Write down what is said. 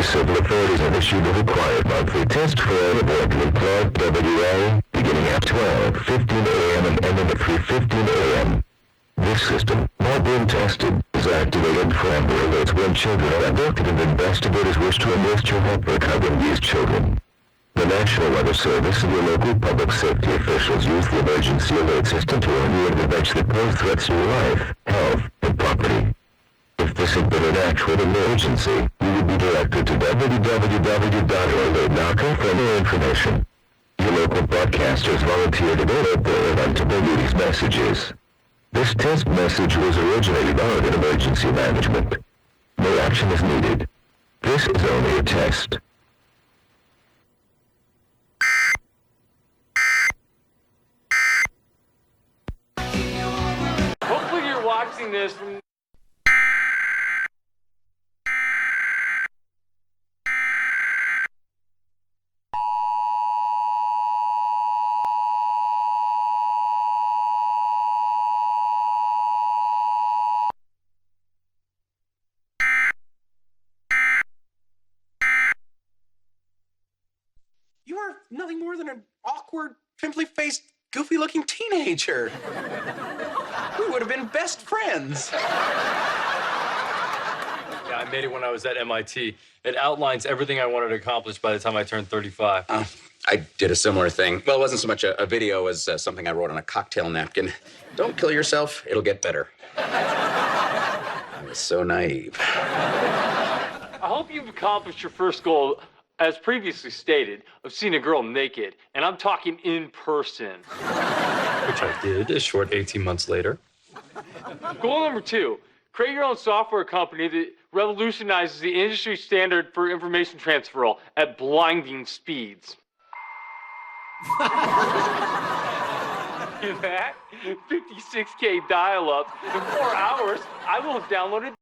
the civil authorities have issued the required monthly test for all aboard Clark WA, beginning at 12:15 a.m. and ending at 3:15 a.m. This system, while being tested, is activated for Amber Alerts when children are abducted and investigators wish to enlist your help recovering these children. The National Weather Service and your local public safety officials use the emergency alert system to warn you of events that pose threats to your life, health, and property. If this had been an actual emergency, you would be directed to www.alert.com for more information. Your local broadcasters volunteer to develop their preventable these messages. This test message was originated out in emergency management. No action is needed. This is only a test. Hopefully you're watching this from... You are nothing more than an awkward, pimply-faced, goofy-looking teenager. We would have been best friends. Yeah, I made it when I was at MIT. It outlines everything I wanted to accomplish by the time I turned 35. I did a similar thing. Well, it wasn't so much a video as something I wrote on a cocktail napkin. Don't kill yourself, it'll get better. I was so naive. I hope you've accomplished your first goal, as previously stated, of seeing a girl naked, and I'm talking in person. Which I did a short 18 months later. Goal number 2, create your own software company that revolutionizes the industry standard for information transfer at blinding speeds. In that 56K dial-up, in 4 hours, I will have downloaded